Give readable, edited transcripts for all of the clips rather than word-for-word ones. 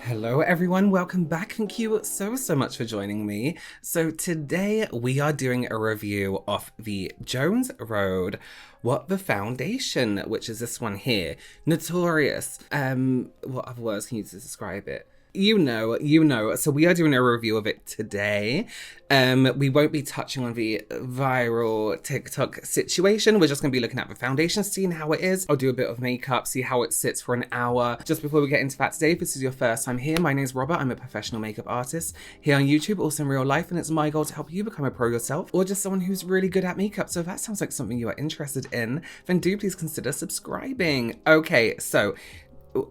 Hello everyone, welcome back. Thank you so much for joining me. So today we are doing a review of the Jones Road What the Foundation, which is this one here. Notorious. What other words can you use to describe it? You know. So we are doing a review of it today. We won't be touching on the viral TikTok situation. We're just going to be looking at the foundation, seeing how it is. I'll do a bit of makeup, see how it sits for an hour. Just before we get into that today, if this is your first time here, my name is Robert. I'm a professional makeup artist here on YouTube, also in real life, and it's my goal to help you become a pro yourself or just someone who's really good at makeup. So if that sounds like something you are interested in, then do please consider subscribing. Okay, so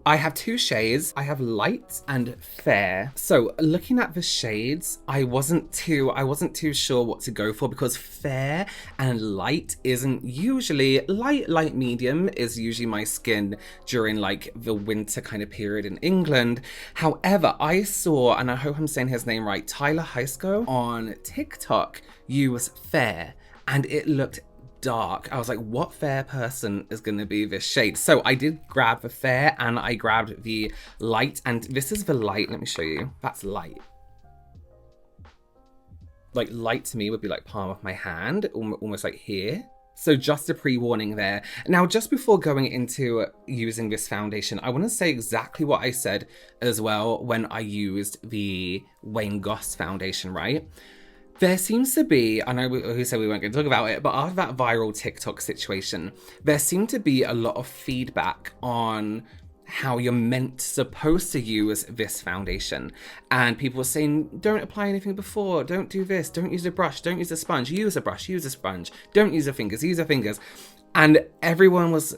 I have two shades. I have light and fair. So looking at the shades, I wasn't too sure what to go for because fair and light isn't usually light medium is usually my skin during like the winter kind of period in England. However, I saw, and I hope I'm saying his name right, Tyler Heisko on TikTok use fair and it looked dark. I was like, what fair person is going to be this shade? So I did grab the fair and I grabbed the light, and this is the light. Let me show you. That's light. Like light to me would be like palm of my hand, almost like here. So just a pre-warning there. Now, just before going into using this foundation, I want to say exactly what I said as well when I used the Wayne Goss foundation, right? There seems to be, I know we said we weren't going to talk about it, but after that viral TikTok situation, there seemed to be a lot of feedback on how you're supposed to use this foundation. And people were saying, don't apply anything before, don't do this, don't use a brush, don't use a sponge, use a brush, use a sponge, don't use your fingers, use your fingers. And everyone was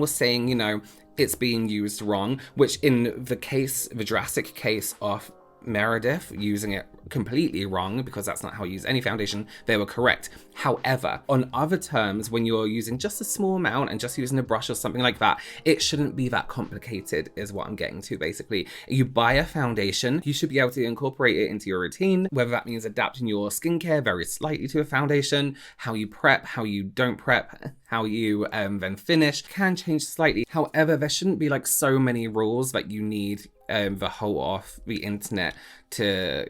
saying, you know, it's being used wrong, which in the drastic case of Meredith using it completely wrong, because that's not how you use any foundation, they were correct. However, on other terms, when you're using just a small amount and just using a brush or something like that, it shouldn't be that complicated is what I'm getting to. Basically, you buy a foundation, you should be able to incorporate it into your routine, whether that means adapting your skincare very slightly to a foundation, how you prep, how you don't prep, how you then finish can change slightly. However, there shouldn't be like so many rules that you need the whole of the internet to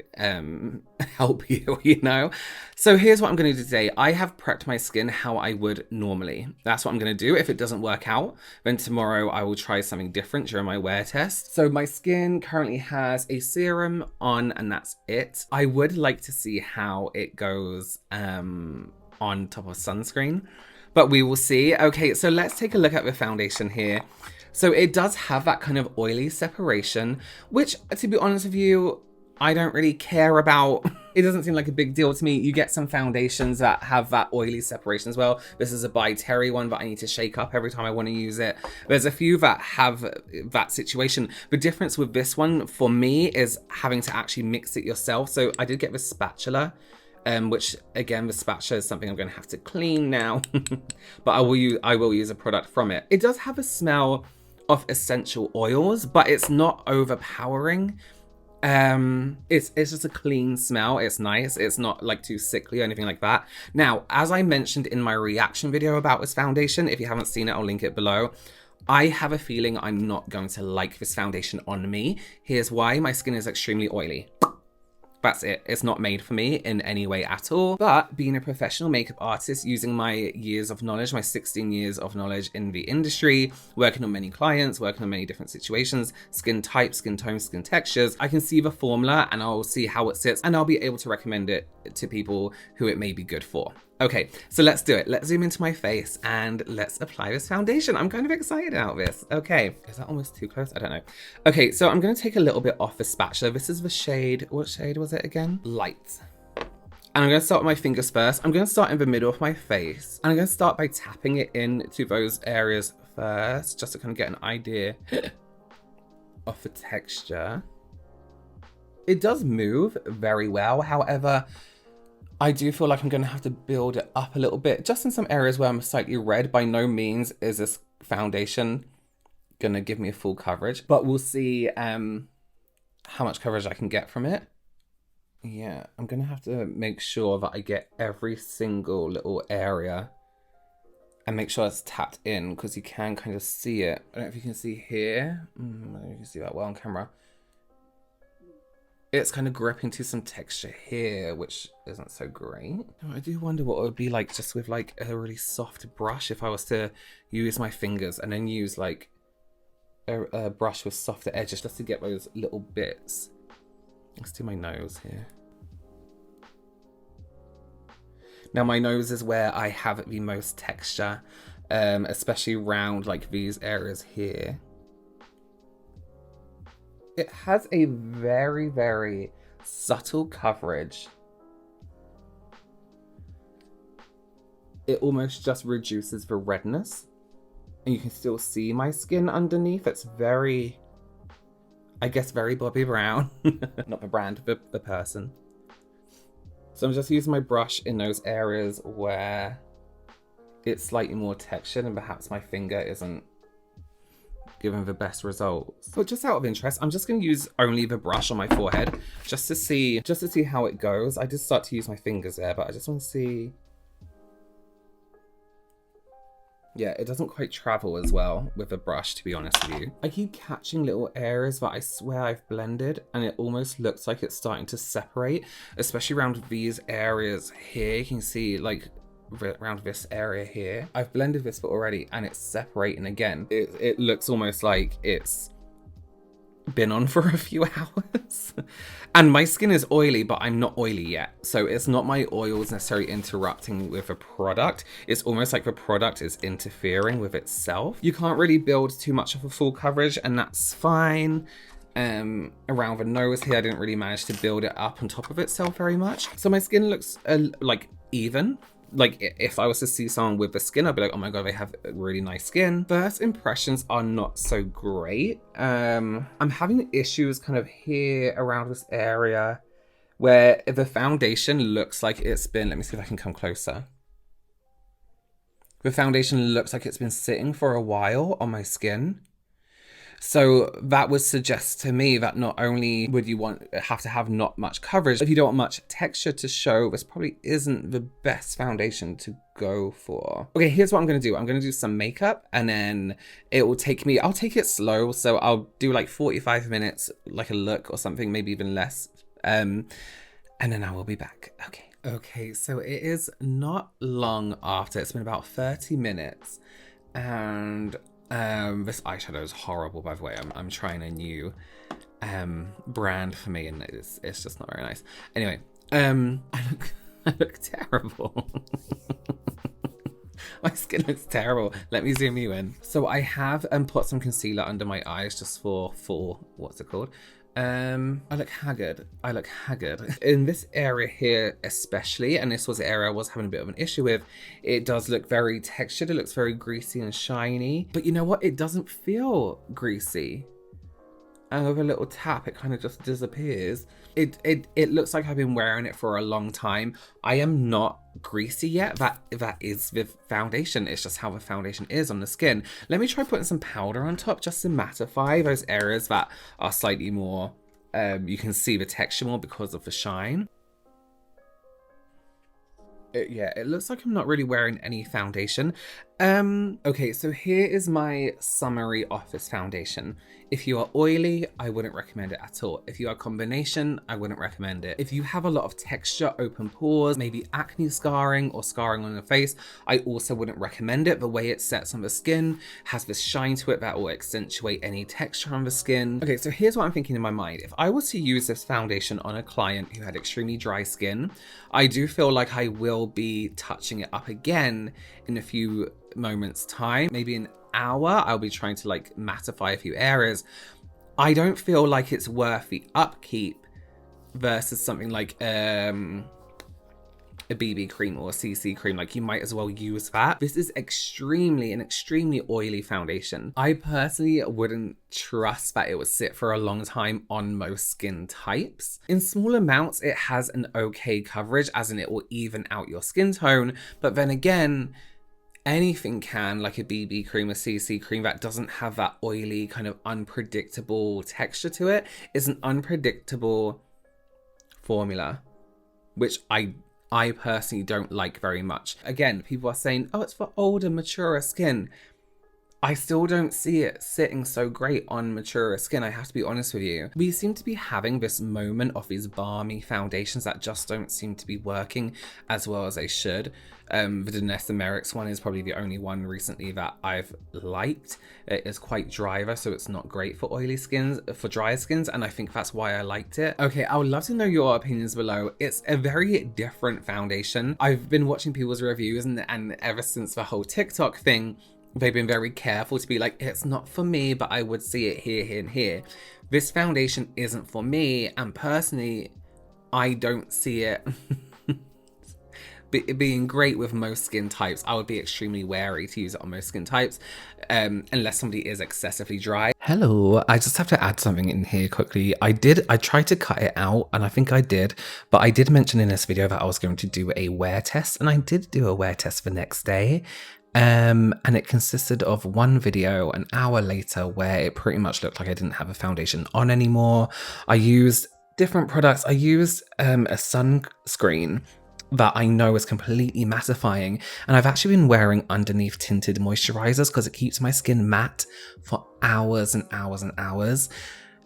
help you, you know? So here's what I'm going to do today. I have prepped my skin how I would normally. That's what I'm going to do. If it doesn't work out, then tomorrow I will try something different during my wear test. So my skin currently has a serum on and that's it. I would like to see how it goes on top of sunscreen, but we will see. Okay, so let's take a look at the foundation here. So it does have that kind of oily separation, which, to be honest with you, I don't really care about. It doesn't seem like a big deal to me. You get some foundations that have that oily separation as well. This is a By Terry one, but I need to shake up every time I want to use it. There's a few that have that situation. The difference with this one for me is having to actually mix it yourself. So I did get the spatula, which again, the spatula is something I'm going to have to clean now, but I will use a product from it. It does have a smell of essential oils, but it's not overpowering. It's just a clean smell. It's nice. It's not like too sickly or anything like that. Now, as I mentioned in my reaction video about this foundation, if you haven't seen it, I'll link it below. I have a feeling I'm not going to like this foundation on me. Here's why. My skin is extremely oily. That's it. It's not made for me in any way at all. But being a professional makeup artist, using my years of knowledge, my 16 years of knowledge in the industry, working on many clients, working on many different situations, skin types, skin tones, skin textures, I can see the formula and I'll see how it sits and I'll be able to recommend it to people who it may be good for. Okay, so let's do it. Let's zoom into my face and let's apply this foundation. I'm kind of excited about this. Okay, is that almost too close? I don't know. Okay, so I'm gonna take a little bit off the spatula. This is the shade, what shade was it again? Light. And I'm gonna start with my fingers first. I'm gonna start in the middle of my face. And I'm gonna start by tapping it into those areas first, just to kind of get an idea of the texture. It does move very well, however, I do feel like I'm going to have to build it up a little bit, just in some areas where I'm slightly red. By no means is this foundation going to give me a full coverage, but we'll see how much coverage I can get from it. Yeah, I'm going to have to make sure that I get every single little area and make sure it's tapped in, because you can kind of see it. I don't know if you can see here. I don't know if you can see that well on camera. it's kind of gripping to some texture here, which isn't so great. I do wonder what it would be like just with like a really soft brush if I was to use my fingers and then use like a brush with softer edges just to get those little bits. Let's do my nose here. Now my nose is where I have the most texture, especially around like these areas here. It has a very, very subtle coverage. It almost just reduces the redness. And you can still see my skin underneath. It's very, I guess, very Bobbi Brown. Not the brand, but the person. So I'm just using my brush in those areas where it's slightly more textured and perhaps my finger isn't giving the best results. But just out of interest, I'm just going to use only the brush on my forehead just to see how it goes. I did start to use my fingers there, but I just want to see. Yeah, it doesn't quite travel as well with the brush, to be honest with you. I keep catching little areas that I swear I've blended and it almost looks like it's starting to separate, especially around these areas here. You can see like around this area here. I've blended this bit already and it's separating again. It looks almost like it's been on for a few hours. And my skin is oily, but I'm not oily yet. So it's not my oils necessarily interrupting with a product. It's almost like the product is interfering with itself. You can't really build too much of a full coverage and that's fine. Around the nose here, I didn't really manage to build it up on top of itself very much. So my skin looks like even. Like if I was to see someone with the skin, I'd be like, oh my god, they have really nice skin. First impressions are not so great. I'm having issues kind of here around this area where the foundation looks like it's been, let me see if I can come closer. The foundation looks like it's been sitting for a while on my skin. So that would suggest to me that not only would you have to have not much coverage, if you don't want much texture to show, this probably isn't the best foundation to go for. Okay, here's what I'm going to do. I'm going to do some makeup and then it will take me, I'll take it slow. So I'll do like 45 minutes, like a look or something, maybe even less. And then I will be back. Okay, so it is not long after. It's been about 30 minutes and this eyeshadow is horrible, by the way. I'm trying a new brand for me and it's just not very nice. Anyway, I look terrible. My skin looks terrible. Let me zoom you in. So I have put some concealer under my eyes just for what's it called? I look haggard. In this area here especially, and this was the area I was having a bit of an issue with, it does look very textured. It looks very greasy and shiny. But you know what? It doesn't feel greasy. And with a little tap, it kind of just disappears. It looks like I've been wearing it for a long time. I am not greasy yet. That is the foundation. It's just how the foundation is on the skin. Let me try putting some powder on top just to mattify those areas that are slightly more, you can see the texture more because of the shine. Yeah, it looks like I'm not really wearing any foundation. Okay, so here is my summary office foundation. If you are oily, I wouldn't recommend it at all. If you are combination, I wouldn't recommend it. If you have a lot of texture, open pores, maybe acne scarring or scarring on your face, I also wouldn't recommend it. The way it sets on the skin has this shine to it that will accentuate any texture on the skin. Okay, so here's what I'm thinking in my mind. If I was to use this foundation on a client who had extremely dry skin, I do feel like I will be touching it up again in a few moments time, maybe an hour. I'll be trying to like mattify a few areas. I don't feel like it's worth the upkeep versus something like a BB cream or a CC cream. Like you might as well use that. This is an extremely oily foundation. I personally wouldn't trust that it would sit for a long time on most skin types. In small amounts, it has an okay coverage, as in it will even out your skin tone. But then again, anything can, like a BB cream, a CC cream that doesn't have that oily kind of unpredictable texture to it, is an unpredictable formula, which I personally don't like very much. Again, people are saying, oh, it's for older, maturer skin. I still don't see it sitting so great on maturer skin, I have to be honest with you. We seem to be having this moment of these balmy foundations that just don't seem to be working as well as they should. The Danessa Merrick's one is probably the only one recently that I've liked. It is quite drier, so it's not great for oily skins, for dry skins, and I think that's why I liked it. Okay, I would love to know your opinions below. It's a very different foundation. I've been watching people's reviews and ever since the whole TikTok thing, they've been very careful to be like, it's not for me, but I would see it here, here, and here. This foundation isn't for me, and personally, I don't see it being great with most skin types. I would be extremely wary to use it on most skin types, unless somebody is excessively dry. Hello, I just have to add something in here quickly. I tried to cut it out, and I think I did, but I did mention in this video that I was going to do a wear test, and I did do a wear test the next day. And it consisted of one video an hour later where it pretty much looked like I didn't have a foundation on anymore. I used different products. I used a sunscreen that I know is completely mattifying, and I've actually been wearing underneath tinted moisturizers because it keeps my skin matte for hours and hours and hours.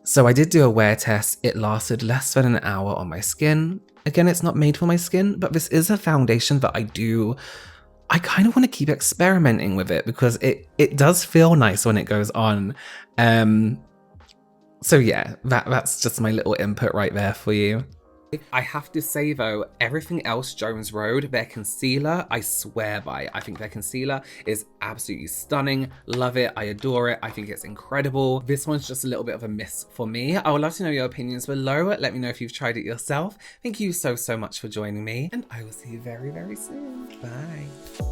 So I did do a wear test. It lasted less than an hour on my skin. Again, it's not made for my skin, but this is a foundation that I kind of want to keep experimenting with it because it does feel nice when it goes on. So yeah, that's just my little input right there for you. I have to say though, everything else Jones Road, their concealer, I swear by. I think their concealer is absolutely stunning. Love it. I adore it. I think it's incredible. This one's just a little bit of a miss for me. I would love to know your opinions below. Let me know if you've tried it yourself. Thank you so much for joining me, and I will see you very, very soon. Bye.